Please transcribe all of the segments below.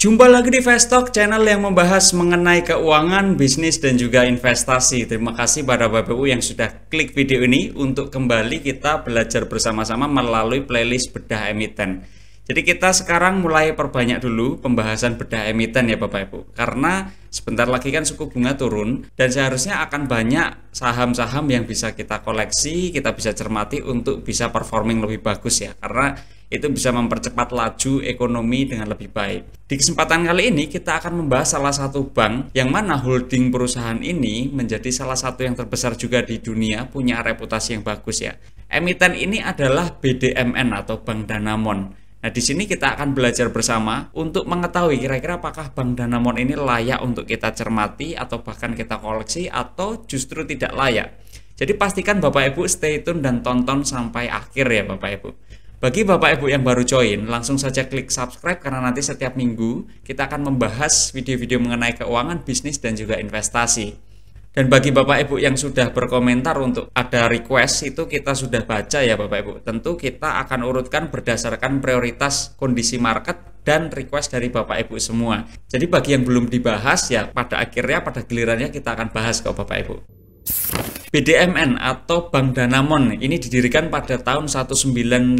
Jumpa lagi di Vestok, channel yang membahas mengenai keuangan, bisnis, dan juga investasi. Terima kasih pada Bapak Ibu yang sudah klik video ini untuk kembali kita belajar bersama-sama melalui playlist bedah emiten. Jadi kita sekarang mulai perbanyak dulu pembahasan bedah emiten ya Bapak Ibu. Karena sebentar lagi kan suku bunga turun dan seharusnya akan banyak saham-saham yang bisa kita koleksi, kita bisa cermati untuk bisa performing lebih bagus ya. Karena itu bisa mempercepat laju ekonomi dengan lebih baik. Di kesempatan kali ini kita akan membahas salah satu bank yang mana holding perusahaan ini menjadi salah satu yang terbesar juga di dunia, punya reputasi yang bagus ya. Emiten ini adalah BDMN atau Bank Danamon. Nah, di sini kita akan belajar bersama untuk mengetahui kira-kira apakah Bank Danamon ini layak untuk kita cermati atau bahkan kita koleksi atau justru tidak layak. Jadi pastikan Bapak Ibu stay tune dan tonton sampai akhir ya Bapak Ibu. Bagi Bapak Ibu yang baru join, langsung saja klik subscribe karena nanti setiap minggu kita akan membahas video-video mengenai keuangan, bisnis, dan juga investasi. Dan bagi Bapak Ibu yang sudah berkomentar untuk ada request, itu kita sudah baca ya Bapak Ibu. Tentu kita akan urutkan berdasarkan prioritas kondisi market dan request dari Bapak Ibu semua. Jadi bagi yang belum dibahas ya pada akhirnya, pada gilirannya kita akan bahas ke Bapak Ibu. BDMN atau Bank Danamon ini didirikan pada tahun 1956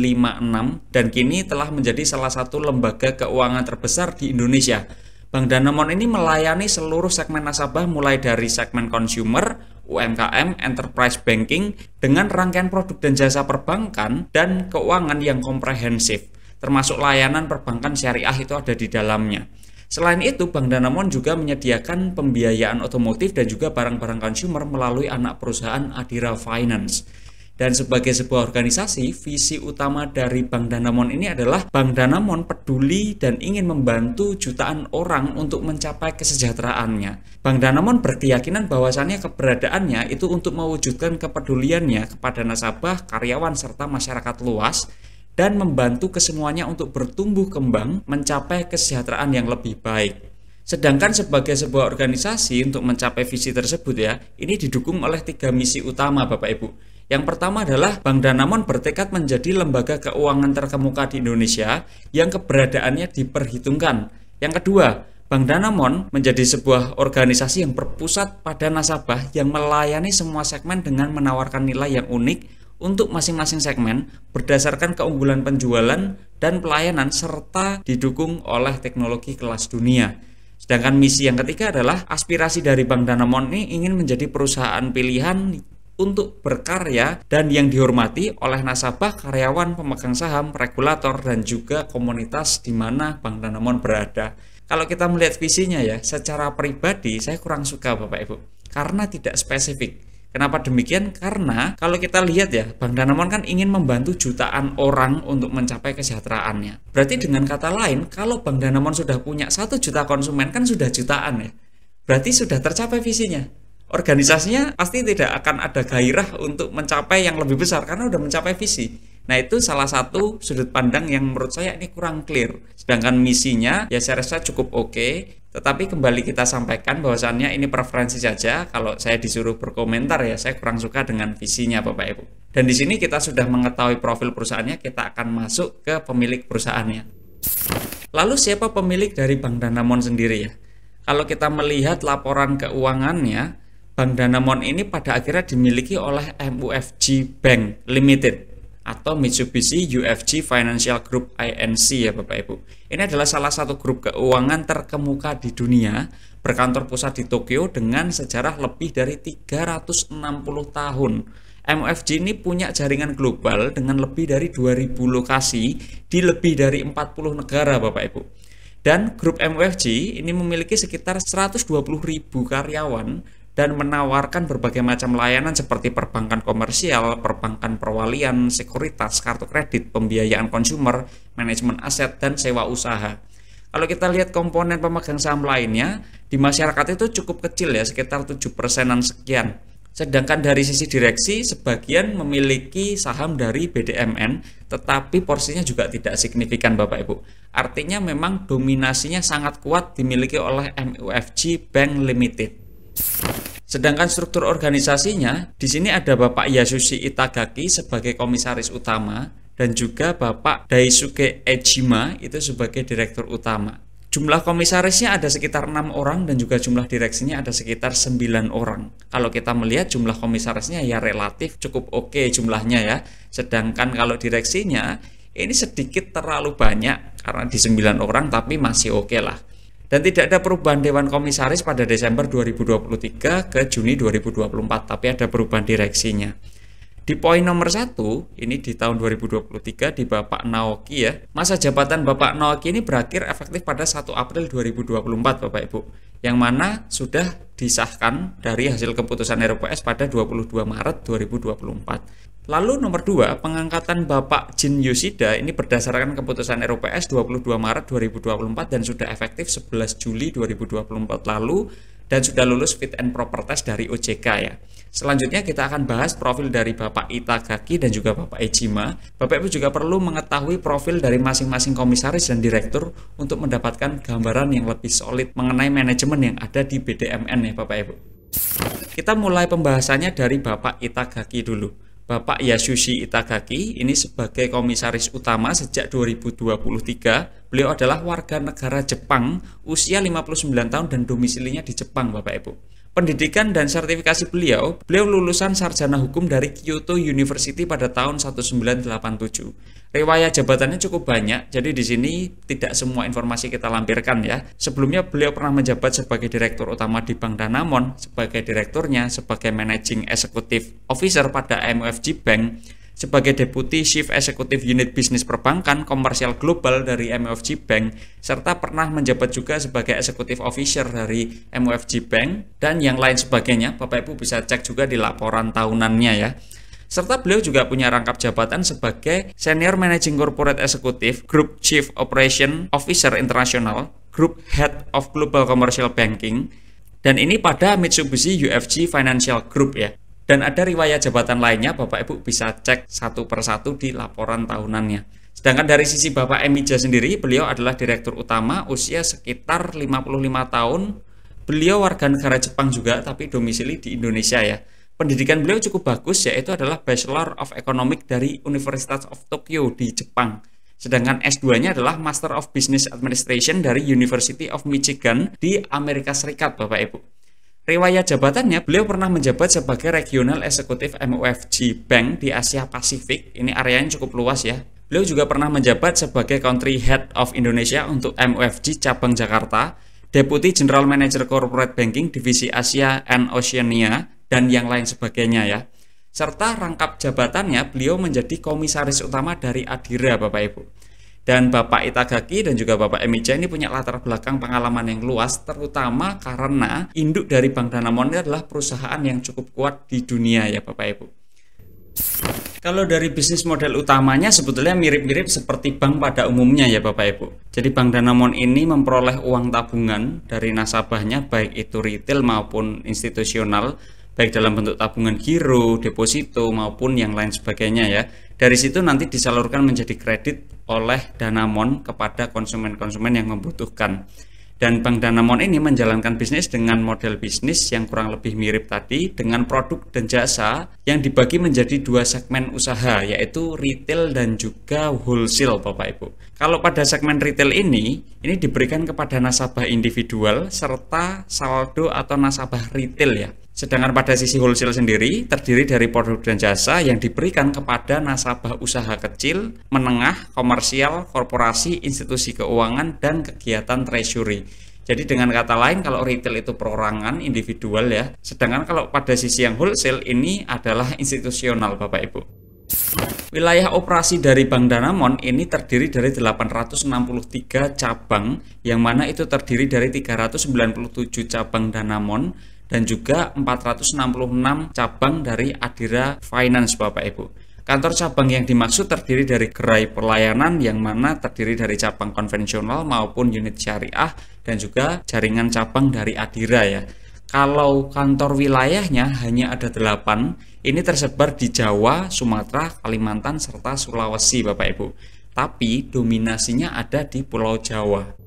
dan kini telah menjadi salah satu lembaga keuangan terbesar di Indonesia. Bank Danamon ini melayani seluruh segmen nasabah mulai dari segmen consumer, UMKM, enterprise banking dengan rangkaian produk dan jasa perbankan dan keuangan yang komprehensif, termasuk layanan perbankan syariah itu ada di dalamnya. Selain itu, Bank Danamon juga menyediakan pembiayaan otomotif dan juga barang-barang consumer melalui anak perusahaan Adira Finance. Dan sebagai sebuah organisasi, visi utama dari Bank Danamon ini adalah Bank Danamon peduli dan ingin membantu jutaan orang untuk mencapai kesejahteraannya. Bank Danamon berkeyakinan bahwasannya keberadaannya itu untuk mewujudkan kepeduliannya kepada nasabah, karyawan, serta masyarakat luas dan membantu kesemuanya untuk bertumbuh kembang mencapai kesejahteraan yang lebih baik. Sedangkan sebagai sebuah organisasi untuk mencapai visi tersebut ya, ini didukung oleh 3 misi utama Bapak Ibu. Yang pertama adalah Bank Danamon bertekad menjadi lembaga keuangan terkemuka di Indonesia yang keberadaannya diperhitungkan. Yang kedua, Bank Danamon menjadi sebuah organisasi yang berpusat pada nasabah yang melayani semua segmen dengan menawarkan nilai yang unik untuk masing-masing segmen berdasarkan keunggulan penjualan dan pelayanan serta didukung oleh teknologi kelas dunia. Sedangkan misi yang ketiga adalah aspirasi dari Bank Danamon ini ingin menjadi perusahaan pilihan untuk berkarya dan yang dihormati oleh nasabah, karyawan, pemegang saham, regulator, dan juga komunitas di mana Bank Danamon berada. Kalau kita melihat visinya ya, secara pribadi saya kurang suka Bapak Ibu, karena tidak spesifik. Kenapa demikian? Karena kalau kita lihat ya, Bank Danamon kan ingin membantu jutaan orang untuk mencapai kesejahteraannya. Berarti dengan kata lain, kalau Bank Danamon sudah punya 1 juta konsumen kan sudah jutaan ya. Berarti sudah tercapai visinya. Organisasinya pasti tidak akan ada gairah untuk mencapai yang lebih besar karena sudah mencapai visi. Nah, itu salah satu sudut pandang yang menurut saya ini kurang clear. Sedangkan misinya ya saya rasa cukup oke. Tetapi kembali kita sampaikan bahwasannya ini preferensi saja. Kalau saya disuruh berkomentar ya saya kurang suka dengan visinya Bapak Ibu. Dan di sini kita sudah mengetahui profil perusahaannya, kita akan masuk ke pemilik perusahaannya. Lalu siapa pemilik dari Bank Danamon sendiri ya? Kalau kita melihat laporan keuangannya, Bank Danamon ini pada akhirnya dimiliki oleh MUFG Bank Limited atau Mitsubishi UFJ Financial Group Inc. ya Bapak Ibu. Ini adalah salah satu grup keuangan terkemuka di dunia, berkantor pusat di Tokyo dengan sejarah lebih dari 360 tahun. MUFG ini punya jaringan global dengan lebih dari 2000 lokasi di lebih dari 40 negara Bapak Ibu. Dan grup MUFG ini memiliki sekitar 120.000 karyawan dan menawarkan berbagai macam layanan seperti perbankan komersial, perbankan perwalian, sekuritas, kartu kredit, pembiayaan konsumer, manajemen aset, dan sewa usaha. Kalau kita lihat komponen pemegang saham lainnya, di masyarakat itu cukup kecil ya, sekitar 7%-an sekian. Sedangkan dari sisi direksi, sebagian memiliki saham dari BDMN, tetapi porsinya juga tidak signifikan Bapak Ibu. Artinya memang dominasinya sangat kuat dimiliki oleh MUFG Bank Limited. Sedangkan struktur organisasinya, di sini ada Bapak Yasushi Itagaki sebagai komisaris utama dan juga Bapak Daisuke Ejima itu sebagai direktur utama. Jumlah komisarisnya ada sekitar 6 orang dan juga jumlah direksinya ada sekitar 9 orang. Kalau kita melihat jumlah komisarisnya ya relatif cukup oke jumlahnya ya. Sedangkan kalau direksinya ini sedikit terlalu banyak karena di 9 orang tapi masih oke lah. Dan tidak ada perubahan Dewan Komisaris pada Desember 2023 ke Juni 2024, tapi ada perubahan direksinya. Di poin nomor 1, ini di tahun 2023 di Bapak Naoki ya. Masa jabatan Bapak Naoki ini berakhir efektif pada 1 April 2024 Bapak Ibu. Yang mana sudah disahkan dari hasil keputusan RPS pada 22 Maret 2024. Lalu nomor 2, pengangkatan Bapak Jin Yoshida ini berdasarkan keputusan RPS 22 Maret 2024 dan sudah efektif 11 Juli 2024 lalu dan sudah lulus fit and proper test dari OJK ya. Selanjutnya kita akan bahas profil dari Bapak Itagaki dan juga Bapak Ejima. Bapak Ibu juga perlu mengetahui profil dari masing-masing komisaris dan direktur untuk mendapatkan gambaran yang lebih solid mengenai manajemen yang ada di BDMN ya Bapak Ibu. Kita mulai pembahasannya dari Bapak Itagaki dulu. Bapak Yasushi Itagaki ini sebagai komisaris utama sejak 2023. Beliau adalah warga negara Jepang, usia 59 tahun dan domisilinya di Jepang Bapak Ibu. Pendidikan dan sertifikasi beliau lulusan sarjana hukum dari Kyoto University pada tahun 1987. Riwayat jabatannya cukup banyak, jadi di sini tidak semua informasi kita lampirkan ya. Sebelumnya beliau pernah menjabat sebagai direktur utama di Bank Danamon, sebagai direkturnya, sebagai Managing Executive Officer pada MUFG Bank, sebagai Deputy Chief Executive Unit Bisnis Perbankan Komersial Global dari MUFG Bank, serta pernah menjabat juga sebagai Executive Officer dari MUFG Bank, dan yang lain sebagainya. Bapak Ibu bisa cek juga di laporan tahunannya ya. Serta beliau juga punya rangkap jabatan sebagai Senior Managing Corporate Executive, Group Chief Operation Officer International, Group Head of Global Commercial Banking, dan ini pada Mitsubishi UFJ Financial Group ya. Dan ada riwayat jabatan lainnya, Bapak Ibu bisa cek satu persatu di laporan tahunannya. Sedangkan dari sisi Bapak Emija sendiri, beliau adalah direktur utama, usia sekitar 55 tahun. Beliau warga negara Jepang juga, tapi domisili di Indonesia ya. Pendidikan beliau cukup bagus, yaitu adalah Bachelor of Economics dari University of Tokyo di Jepang. Sedangkan S2-nya adalah Master of Business Administration dari University of Michigan di Amerika Serikat, Bapak Ibu. Riwayat jabatannya, beliau pernah menjabat sebagai Regional Executive MUFG Bank di Asia Pasifik. Ini areanya cukup luas ya. Beliau juga pernah menjabat sebagai Country Head of Indonesia untuk MUFG Cabang Jakarta, Deputy General Manager Corporate Banking Divisi Asia and Oceania, dan yang lain sebagainya ya. Serta rangkap jabatannya, beliau menjadi komisaris utama dari Adira Bapak Ibu. Dan Bapak Itagaki dan juga Bapak Emija ini punya latar belakang pengalaman yang luas, terutama karena induk dari Bank Danamon ini adalah perusahaan yang cukup kuat di dunia ya Bapak Ibu. Kalau dari bisnis model utamanya sebetulnya mirip-mirip seperti bank pada umumnya ya Bapak Ibu. Jadi Bank Danamon ini memperoleh uang tabungan dari nasabahnya baik itu retail maupun institusional, baik dalam bentuk tabungan giro, deposito maupun yang lain sebagainya ya. Dari situ nanti disalurkan menjadi kredit oleh Danamon kepada konsumen-konsumen yang membutuhkan. Dan Bank Danamon ini menjalankan bisnis dengan model bisnis yang kurang lebih mirip tadi, dengan produk dan jasa yang dibagi menjadi dua segmen usaha, yaitu retail dan juga wholesale Bapak Ibu. Kalau pada segmen retail ini diberikan kepada nasabah individual serta saldo atau nasabah retail ya. Sedangkan pada sisi wholesale sendiri terdiri dari produk dan jasa yang diberikan kepada nasabah usaha kecil, menengah, komersial, korporasi, institusi keuangan, dan kegiatan treasury. Jadi dengan kata lain kalau retail itu perorangan, individual ya. Sedangkan kalau pada sisi yang wholesale ini adalah institusional Bapak Ibu. Wilayah operasi dari Bank Danamon ini terdiri dari 863 cabang, yang mana itu terdiri dari 397 cabang Danamon dan juga 466 cabang dari Adira Finance Bapak Ibu. Kantor cabang yang dimaksud terdiri dari gerai pelayanan yang mana terdiri dari cabang konvensional maupun unit syariah dan juga jaringan cabang dari Adira ya. Kalau kantor wilayahnya hanya ada 8, ini tersebar di Jawa, Sumatera, Kalimantan, serta Sulawesi Bapak Ibu. Tapi dominasinya ada di Pulau Jawa.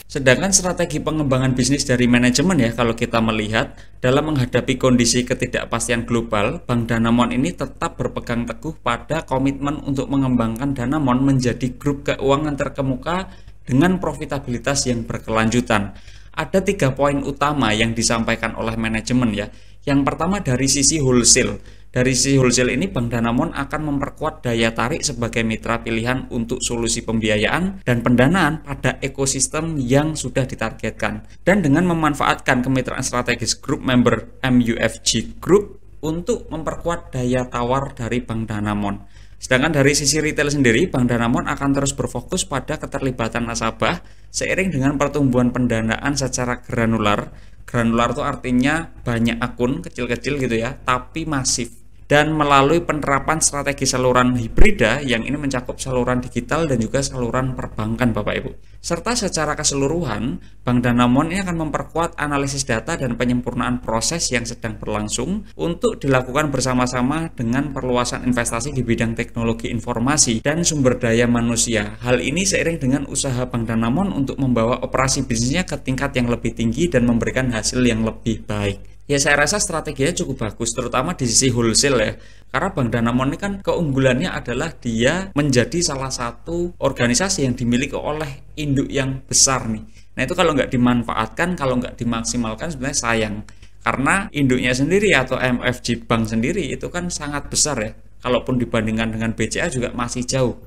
Sedangkan strategi pengembangan bisnis dari manajemen ya, kalau kita melihat dalam menghadapi kondisi ketidakpastian global, Bank Danamon ini tetap berpegang teguh pada komitmen untuk mengembangkan Danamon menjadi grup keuangan terkemuka dengan profitabilitas yang berkelanjutan. Ada 3 poin utama yang disampaikan oleh manajemen ya. Yang pertama dari sisi wholesale. Dari sisi wholesale ini Bank Danamon akan memperkuat daya tarik sebagai mitra pilihan untuk solusi pembiayaan dan pendanaan pada ekosistem yang sudah ditargetkan. Dan dengan memanfaatkan kemitraan strategis grup member MUFG Group untuk memperkuat daya tawar dari Bank Danamon. Sedangkan dari sisi retail sendiri, Bank Danamon akan terus berfokus pada keterlibatan nasabah seiring dengan pertumbuhan pendanaan secara granular. Granular itu artinya banyak akun kecil-kecil gitu ya, tapi masif. Dan melalui penerapan strategi saluran hibrida yang ini mencakup saluran digital dan juga saluran perbankan Bapak Ibu. Serta secara keseluruhan, Bank Danamon ini akan memperkuat analisis data dan penyempurnaan proses yang sedang berlangsung untuk dilakukan bersama-sama dengan perluasan investasi di bidang teknologi informasi dan sumber daya manusia. Hal ini seiring dengan usaha Bank Danamon untuk membawa operasi bisnisnya ke tingkat yang lebih tinggi dan memberikan hasil yang lebih baik. Ya saya rasa strateginya cukup bagus, terutama di sisi wholesale ya. Karena Bank Danamon ini kan keunggulannya adalah dia menjadi salah satu organisasi yang dimiliki oleh induk yang besar nih. Nah itu kalau nggak dimanfaatkan, kalau nggak dimaksimalkan sebenarnya sayang. Karena induknya sendiri atau MUFG Bank sendiri itu kan sangat besar ya. Kalaupun dibandingkan dengan BCA juga masih jauh.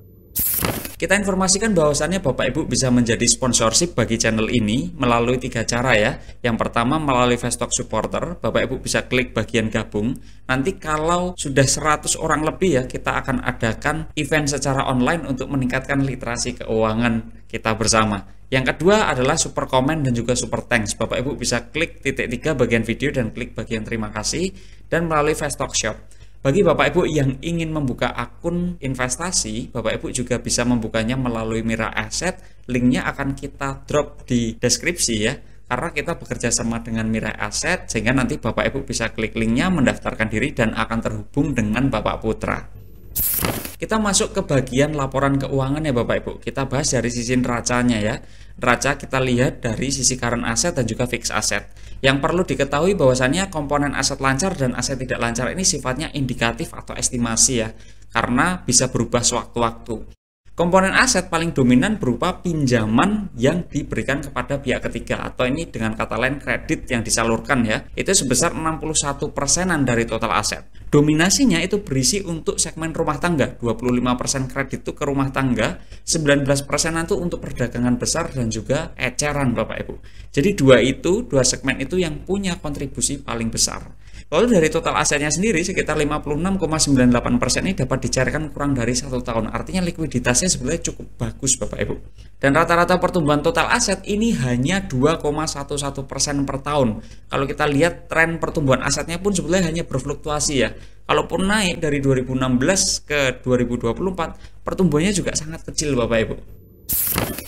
Kita informasikan bahwasannya Bapak Ibu bisa menjadi sponsorship bagi channel ini melalui 3 cara ya. Yang pertama melalui Vestok Supporter, Bapak Ibu bisa klik bagian gabung. Nanti kalau sudah 100 orang lebih ya, kita akan adakan event secara online untuk meningkatkan literasi keuangan kita bersama. Yang kedua adalah super komen dan juga super thanks. Bapak Ibu bisa klik titik 3 bagian video dan klik bagian terima kasih dan melalui Vestok Shop. Bagi Bapak Ibu yang ingin membuka akun investasi, Bapak Ibu juga bisa membukanya melalui Mira Asset. Linknya akan kita drop di deskripsi ya. Karena kita bekerja sama dengan Mira Asset, sehingga nanti Bapak Ibu bisa klik linknya, mendaftarkan diri, dan akan terhubung dengan Bapak Putra. Kita masuk ke bagian laporan keuangan ya Bapak Ibu. Kita bahas dari sisi neracanya ya. Neraca kita lihat dari sisi current asset dan juga fixed asset. Yang perlu diketahui bahwasannya komponen aset lancar dan aset tidak lancar ini sifatnya indikatif atau estimasi ya. Karena bisa berubah sewaktu-waktu. Komponen aset paling dominan berupa pinjaman yang diberikan kepada pihak ketiga atau ini dengan kata lain kredit yang disalurkan ya. Itu sebesar 61%-an dari total aset. Dominasinya itu berisi untuk segmen rumah tangga, 25% kredit itu ke rumah tangga, 19%-an itu untuk perdagangan besar dan juga eceran Bapak Ibu. Jadi dua segmen itu yang punya kontribusi paling besar. Lalu dari total asetnya sendiri sekitar 56,98% ini dapat dicairkan kurang dari 1 tahun. Artinya likuiditasnya sebenarnya cukup bagus Bapak Ibu. Dan rata-rata pertumbuhan total aset ini hanya 2,11% per tahun. Kalau kita lihat tren pertumbuhan asetnya pun sebenarnya hanya berfluktuasi ya. Kalaupun naik dari 2016 ke 2024, pertumbuhannya juga sangat kecil Bapak Ibu.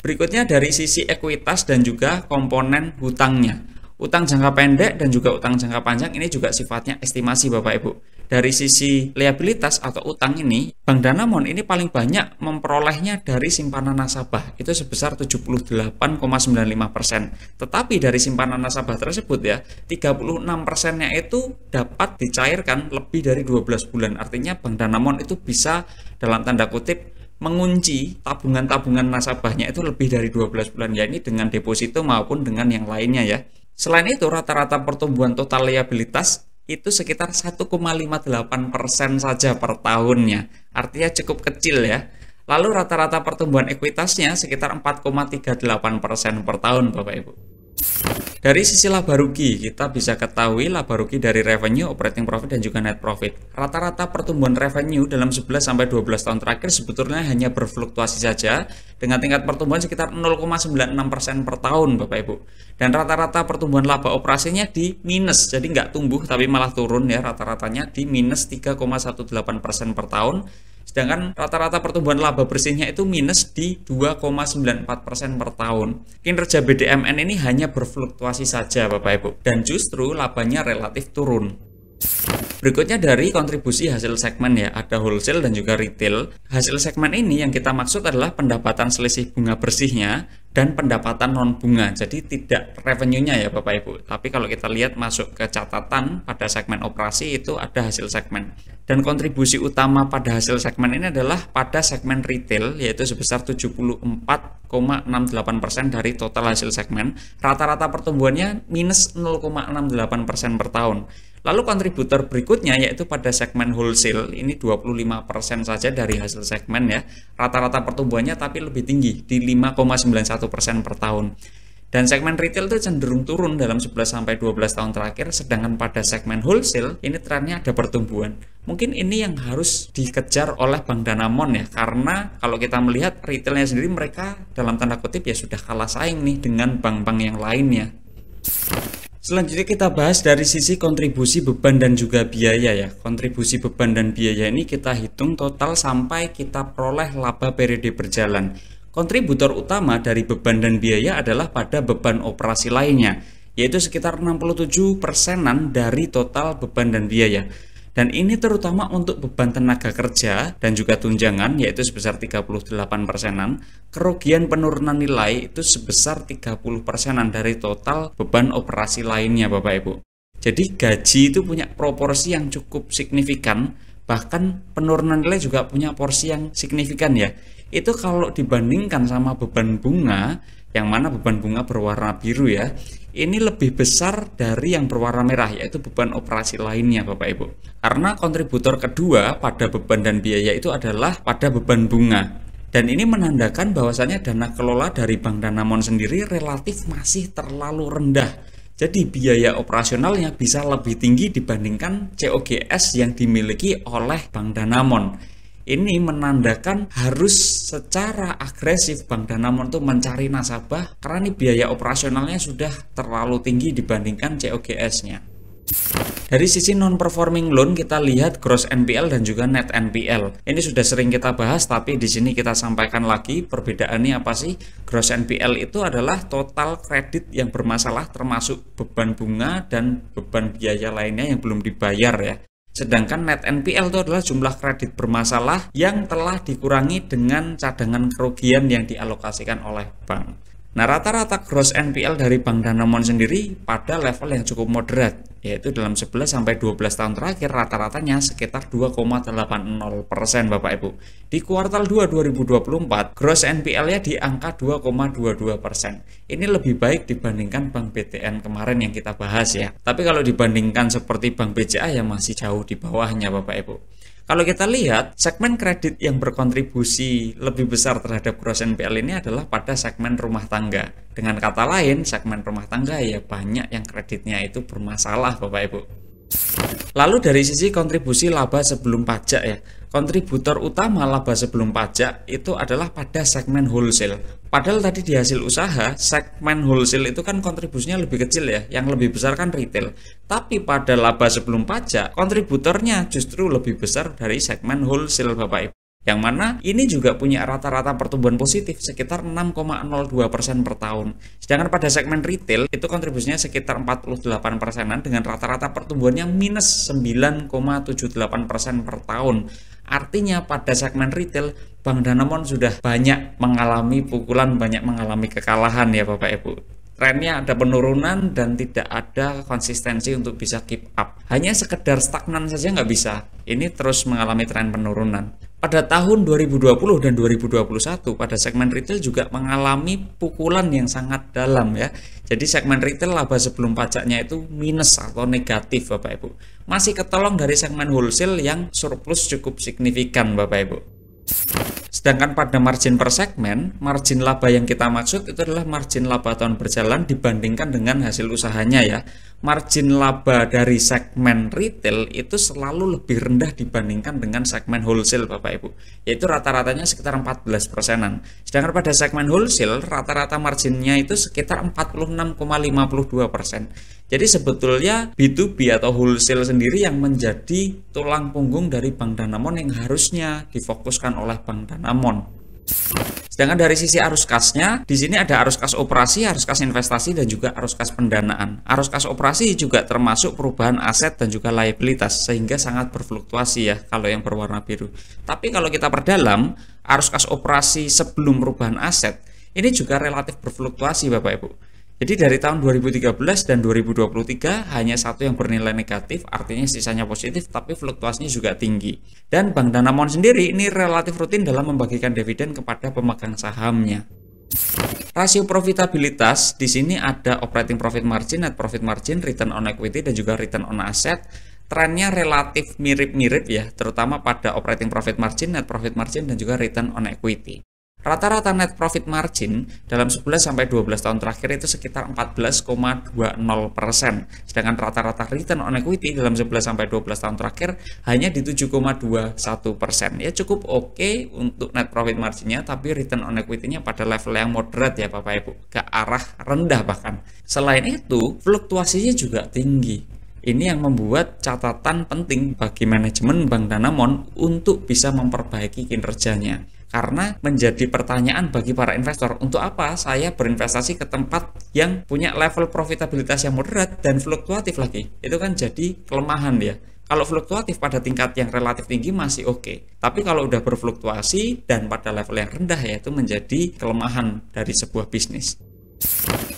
Berikutnya dari sisi ekuitas dan juga komponen hutangnya. Utang jangka pendek dan juga utang jangka panjang ini juga sifatnya estimasi Bapak Ibu. Dari sisi liabilitas atau utang ini, Bank Danamon ini paling banyak memperolehnya dari simpanan nasabah. Itu sebesar 78,95%. Tetapi dari simpanan nasabah tersebut ya, 36%-nya itu dapat dicairkan lebih dari 12 bulan. Artinya Bank Danamon itu bisa dalam tanda kutip mengunci tabungan-tabungan nasabahnya itu lebih dari 12 bulan. Ya ini dengan deposito maupun dengan yang lainnya ya. Selain itu, rata-rata pertumbuhan total liabilitas itu sekitar 1,58% saja per tahunnya. Artinya cukup kecil ya. Lalu rata-rata pertumbuhan ekuitasnya sekitar 4,38% per tahun Bapak Ibu. Dari sisi laba rugi, kita bisa ketahui laba rugi dari revenue, operating profit, dan juga net profit. Rata-rata pertumbuhan revenue dalam 11-12 tahun terakhir sebetulnya hanya berfluktuasi saja dengan tingkat pertumbuhan sekitar 0,96% per tahun Bapak Ibu. Dan rata-rata pertumbuhan laba operasinya di minus, jadi nggak tumbuh tapi malah turun ya, rata-ratanya di minus 3,18% per tahun. Sedangkan rata-rata pertumbuhan laba bersihnya itu minus di 2,94% per tahun. Kinerja BDMN ini hanya berfluktuasi saja Bapak Ibu, dan justru labanya relatif turun. Berikutnya dari kontribusi hasil segmen ya, ada wholesale dan juga retail. Hasil segmen ini yang kita maksud adalah pendapatan selisih bunga bersihnya dan pendapatan non bunga. Jadi tidak revenue-nya ya Bapak Ibu. Tapi kalau kita lihat masuk ke catatan pada segmen operasi itu ada hasil segmen. Dan kontribusi utama pada hasil segmen ini adalah pada segmen retail, yaitu sebesar 74,68% dari total hasil segmen. Rata-rata pertumbuhannya minus 0,68% per tahun. Lalu kontributor berikutnya yaitu pada segmen wholesale, ini 25% saja dari hasil segmen ya. Rata-rata pertumbuhannya tapi lebih tinggi di 5,91% per tahun. Dan segmen retail itu cenderung turun dalam 11-12 tahun terakhir, sedangkan pada segmen wholesale ini trennya ada pertumbuhan. Mungkin ini yang harus dikejar oleh Bank Danamon ya, karena kalau kita melihat retailnya sendiri mereka dalam tanda kutip ya sudah kalah saing nih dengan bank-bank yang lainnya. Selanjutnya kita bahas dari sisi kontribusi beban dan juga biaya ya. Kontribusi beban dan biaya ini kita hitung total sampai kita peroleh laba periode berjalan. Kontributor utama dari beban dan biaya adalah pada beban operasi lainnya, yaitu sekitar 67%-an dari total beban dan biaya. Dan ini terutama untuk beban tenaga kerja dan juga tunjangan, yaitu sebesar 38%-an. Kerugian penurunan nilai itu sebesar 30%-an dari total beban operasi lainnya Bapak Ibu. Jadi gaji itu punya proporsi yang cukup signifikan, bahkan penurunan nilai juga punya porsi yang signifikan ya. Itu kalau dibandingkan sama beban bunga, yang mana beban bunga berwarna biru ya, ini lebih besar dari yang berwarna merah, yaitu beban operasi lainnya Bapak Ibu. Karena kontributor kedua pada beban dan biaya itu adalah pada beban bunga. Dan ini menandakan bahwasannya dana kelola dari Bank Danamon sendiri relatif masih terlalu rendah. Jadi biaya operasionalnya bisa lebih tinggi dibandingkan COGS yang dimiliki oleh Bank Danamon. Ini menandakan harus secara agresif Bank Danamon itu mencari nasabah karena ini biaya operasionalnya sudah terlalu tinggi dibandingkan COGS-nya. Dari sisi non-performing loan kita lihat gross NPL dan juga net NPL. Ini sudah sering kita bahas tapi di sini kita sampaikan lagi perbedaannya apa sih? Gross NPL itu adalah total kredit yang bermasalah termasuk beban bunga dan beban biaya lainnya yang belum dibayar ya. Sedangkan net NPL itu adalah jumlah kredit bermasalah yang telah dikurangi dengan cadangan kerugian yang dialokasikan oleh bank. Nah, rata-rata gross NPL dari Bank Danamon sendiri pada level yang cukup moderat, yaitu dalam 11-12 tahun terakhir rata-ratanya sekitar 2,80% Bapak Ibu. Di kuartal 2 2024, gross NPL-nya di angka 2,22%. Ini lebih baik dibandingkan Bank BTN kemarin yang kita bahas ya. Tapi kalau dibandingkan seperti Bank BCA ya masih jauh di bawahnya Bapak Ibu. Kalau kita lihat, segmen kredit yang berkontribusi lebih besar terhadap gross NPL ini adalah pada segmen rumah tangga. Dengan kata lain, segmen rumah tangga ya banyak yang kreditnya itu bermasalah Bapak Ibu. Lalu dari sisi kontribusi laba sebelum pajak ya, kontributor utama laba sebelum pajak itu adalah pada segmen wholesale. Padahal tadi di hasil usaha, segmen wholesale itu kan kontribusinya lebih kecil ya, yang lebih besar kan retail. Tapi pada laba sebelum pajak, kontributornya justru lebih besar dari segmen wholesale Bapak Ibu. Yang mana ini juga punya rata-rata pertumbuhan positif sekitar 6,02% per tahun. Sedangkan pada segmen retail itu kontribusinya sekitar 48%-an dengan rata-rata pertumbuhannya minus 9,78% per tahun. Artinya pada segmen retail Bank Danamon sudah banyak mengalami pukulan, banyak mengalami kekalahan ya Bapak Ibu. Trennya ada penurunan dan tidak ada konsistensi untuk bisa keep up. Hanya sekedar stagnan saja nggak bisa. Ini terus mengalami tren penurunan. Pada tahun 2020 dan 2021 pada segmen retail juga mengalami pukulan yang sangat dalam ya. Jadi segmen retail laba sebelum pajaknya itu minus atau negatif Bapak Ibu. Masih ketolong dari segmen wholesale yang surplus cukup signifikan Bapak Ibu. Sedangkan pada margin per segmen, margin laba yang kita maksud itu adalah margin laba tahun berjalan dibandingkan dengan hasil usahanya ya. Margin laba dari segmen retail itu selalu lebih rendah dibandingkan dengan segmen wholesale Bapak Ibu, yaitu rata-ratanya sekitar 14%-an. Sedangkan pada segmen wholesale rata-rata marginnya itu sekitar 46,52%. Jadi sebetulnya B2B atau wholesale sendiri yang menjadi tulang punggung dari Bank Danamon yang harusnya difokuskan oleh Bank Danamon. Sedangkan dari sisi arus kasnya, di sini ada arus kas operasi, arus kas investasi, dan juga arus kas pendanaan. Arus kas operasi juga termasuk perubahan aset dan juga liabilitas, sehingga sangat berfluktuasi ya kalau yang berwarna biru. Tapi kalau kita perdalam, arus kas operasi sebelum perubahan aset, ini juga relatif berfluktuasi Bapak Ibu. Jadi dari tahun 2013 dan 2023 hanya satu yang bernilai negatif, artinya sisanya positif, tapi fluktuasinya juga tinggi. Dan Bank Danamon sendiri ini relatif rutin dalam membagikan dividen kepada pemegang sahamnya. Rasio profitabilitas di sini ada operating profit margin, net profit margin, return on equity, dan juga return on asset. Trennya relatif mirip-mirip ya, terutama pada operating profit margin, net profit margin, dan juga return on equity. Rata-rata net profit margin dalam 11 sampai 12 tahun terakhir itu sekitar 14,20%. Sedangkan rata-rata return on equity dalam 11 sampai 12 tahun terakhir hanya di 7,21%. Ya cukup oke untuk net profit marginnya, tapi return on equity-nya pada level yang moderat ya Bapak Ibu, ke arah rendah bahkan. Selain itu, fluktuasinya juga tinggi. Ini yang membuat catatan penting bagi manajemen Bank Danamon untuk bisa memperbaiki kinerjanya. Karena menjadi pertanyaan bagi para investor, untuk apa saya berinvestasi ke tempat yang punya level profitabilitas yang moderat dan fluktuatif lagi? Itu kan jadi kelemahan ya. Kalau fluktuatif pada tingkat yang relatif tinggi masih oke. Tapi kalau udah berfluktuasi dan pada level yang rendah ya, itu menjadi kelemahan dari sebuah bisnis.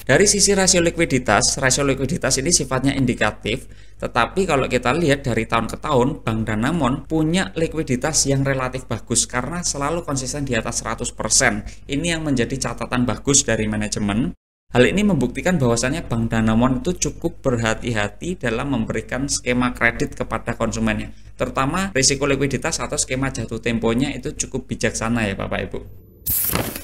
Dari sisi rasio likuiditas ini sifatnya indikatif, tetapi kalau kita lihat dari tahun ke tahun, Bank Danamon punya likuiditas yang relatif bagus karena selalu konsisten di atas 100%. Ini yang menjadi catatan bagus dari manajemen. Hal ini membuktikan bahwasannya Bank Danamon itu cukup berhati-hati dalam memberikan skema kredit kepada konsumennya. Terutama risiko likuiditas atau skema jatuh temponya itu cukup bijaksana ya Bapak Ibu.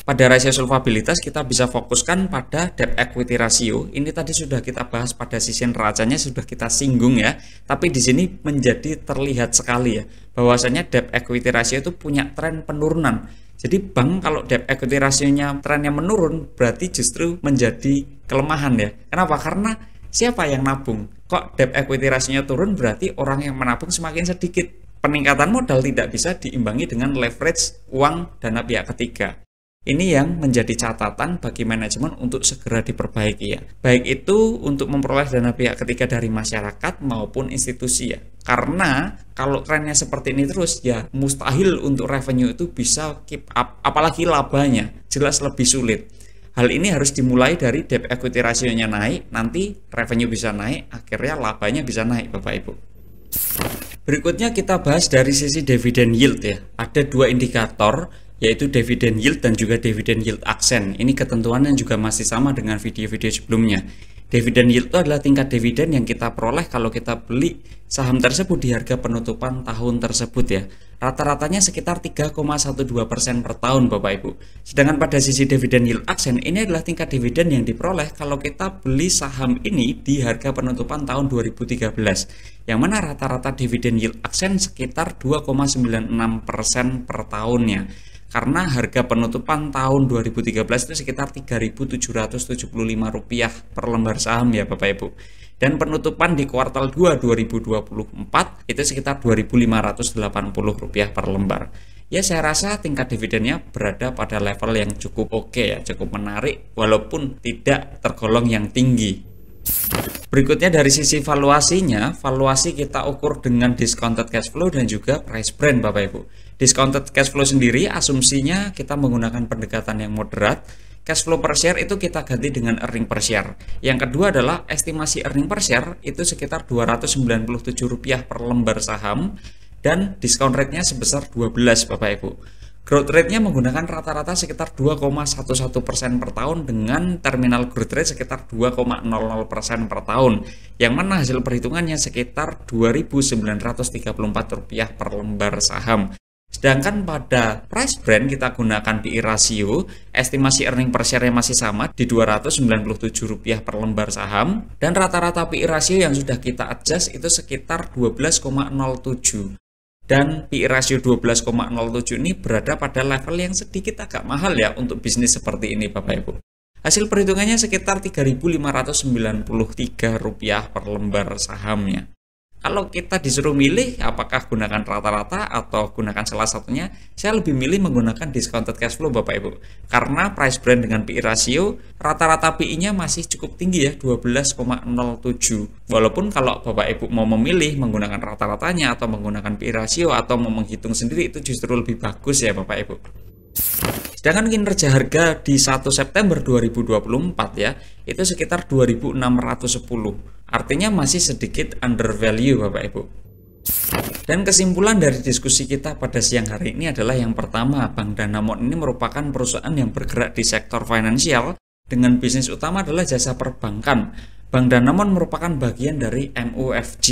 Pada rasio solvabilitas kita bisa fokuskan pada debt equity ratio. Ini tadi sudah kita bahas pada sisi neracanya, sudah kita singgung ya. Tapi di sini menjadi terlihat sekali ya bahwasanya debt equity ratio itu punya tren penurunan. Jadi bank kalau debt equity rasionya trennya menurun berarti justru menjadi kelemahan ya. Kenapa? Karena siapa yang nabung? Kok debt equity rasionya turun berarti orang yang menabung semakin sedikit. Peningkatan modal tidak bisa diimbangi dengan leverage uang dana pihak ketiga. Ini yang menjadi catatan bagi manajemen untuk segera diperbaiki ya. Baik itu untuk memperoleh dana pihak ketiga dari masyarakat maupun institusi ya. Karena kalau trennya seperti ini terus ya mustahil untuk revenue itu bisa keep up, apalagi labanya jelas lebih sulit. Hal ini harus dimulai dari debt equity rasionya naik, nanti revenue bisa naik, akhirnya labanya bisa naik Bapak Ibu. Berikutnya kita bahas dari sisi dividend yield ya. Ada dua indikator yaitu dividend yield dan juga dividend yield aksen. Ini ketentuannya juga masih sama dengan video-video sebelumnya. Dividend yield itu adalah tingkat dividen yang kita peroleh kalau kita beli saham tersebut di harga penutupan tahun tersebut ya. Rata-ratanya sekitar 3,12% per tahun Bapak Ibu. Sedangkan pada sisi dividend yield aksen ini adalah tingkat dividen yang diperoleh kalau kita beli saham ini di harga penutupan tahun 2013. Yang mana rata-rata dividend yield aksen sekitar 2,96% per tahunnya. Karena harga penutupan tahun 2013 itu sekitar Rp3.775 per lembar saham ya Bapak Ibu. Dan penutupan di kuartal 2 2024 itu sekitar Rp2.580 per lembar. Ya saya rasa tingkat dividennya berada pada level yang cukup oke ya, cukup menarik walaupun tidak tergolong yang tinggi. Berikutnya dari sisi valuasinya, valuasi kita ukur dengan discounted cash flow dan juga price brand Bapak Ibu. Discounted cash flow sendiri asumsinya kita menggunakan pendekatan yang moderat. Cash flow per share itu kita ganti dengan earning per share. Yang kedua adalah estimasi earning per share itu sekitar Rp297 per lembar saham dan discount rate-nya sebesar 12 Bapak Ibu. Growth rate-nya menggunakan rata-rata sekitar 2,11% per tahun dengan terminal growth rate sekitar 2,00% per tahun. Yang mana hasil perhitungannya sekitar Rp2.934 per lembar saham. Sedangkan pada price brand kita gunakan PE ratio, estimasi earning per share-nya masih sama di Rp297 per lembar saham dan rata-rata PE ratio yang sudah kita adjust itu sekitar 12,07. Dan PE ratio 12,07 ini berada pada level yang sedikit agak mahal ya untuk bisnis seperti ini Bapak Ibu. Hasil perhitungannya sekitar Rp3.593 per lembar sahamnya. Kalau kita disuruh milih apakah gunakan rata-rata atau gunakan salah satunya, saya lebih milih menggunakan discounted cash flow Bapak Ibu. Karena price brand dengan PE ratio, rata-rata PE-nya masih cukup tinggi ya, 12,07. Walaupun kalau Bapak Ibu mau memilih menggunakan rata-ratanya atau menggunakan PE ratio atau mau menghitung sendiri itu justru lebih bagus ya Bapak Ibu. Sedangkan kinerja harga di 1 September 2024 ya, itu sekitar 2.610. Artinya masih sedikit under value Bapak Ibu. Dan kesimpulan dari diskusi kita pada siang hari ini adalah yang pertama, Bank Danamon ini merupakan perusahaan yang bergerak di sektor finansial dengan bisnis utama adalah jasa perbankan. Bank Danamon merupakan bagian dari MUFG.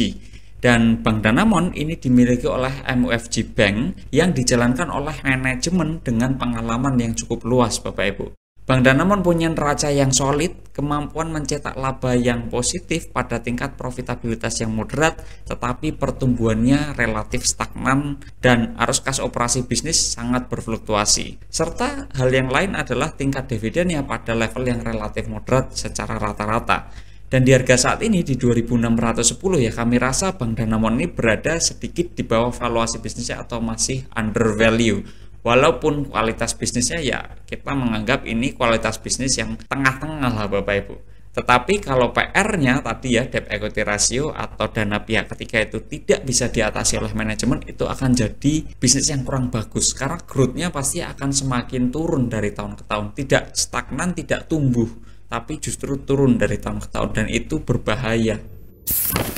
Dan Bank Danamon ini dimiliki oleh MUFG Bank yang dijalankan oleh manajemen dengan pengalaman yang cukup luas Bapak Ibu. Bank Danamon punya neraca yang solid, kemampuan mencetak laba yang positif pada tingkat profitabilitas yang moderat, tetapi pertumbuhannya relatif stagnan dan arus kas operasi bisnis sangat berfluktuasi. Serta hal yang lain adalah tingkat dividennya pada level yang relatif moderat secara rata-rata. Dan di harga saat ini di 2.610 ya, kami rasa Bank Danamon ini berada sedikit di bawah valuasi bisnisnya atau masih under value. Walaupun kualitas bisnisnya ya kita menganggap ini kualitas bisnis yang tengah-tengah lah Bapak Ibu. Tetapi kalau PR-nya tadi ya, debt equity ratio atau dana pihak ketiga itu tidak bisa diatasi oleh manajemen, itu akan jadi bisnis yang kurang bagus. Karena growth-nya pasti akan semakin turun dari tahun ke tahun. Tidak stagnan, tidak tumbuh, tapi justru turun dari tahun ke tahun, dan itu berbahaya.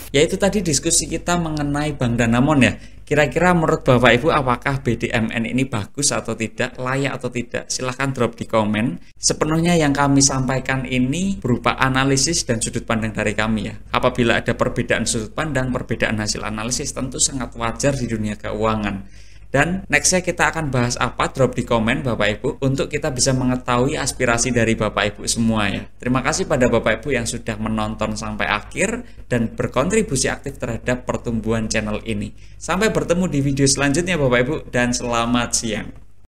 Yaitu tadi diskusi kita mengenai Bank Danamon ya. Kira-kira menurut Bapak Ibu apakah BDMN ini bagus atau tidak, layak atau tidak? Silahkan drop di komen. Sepenuhnya yang kami sampaikan ini berupa analisis dan sudut pandang dari kami ya. Apabila ada perbedaan sudut pandang, perbedaan hasil analisis tentu sangat wajar di dunia keuangan. Dan nextnya kita akan bahas apa, drop di komen Bapak Ibu, untuk kita bisa mengetahui aspirasi dari Bapak Ibu semua ya. Terima kasih pada Bapak Ibu yang sudah menonton sampai akhir dan berkontribusi aktif terhadap pertumbuhan channel ini. Sampai bertemu di video selanjutnya Bapak Ibu, dan selamat siang.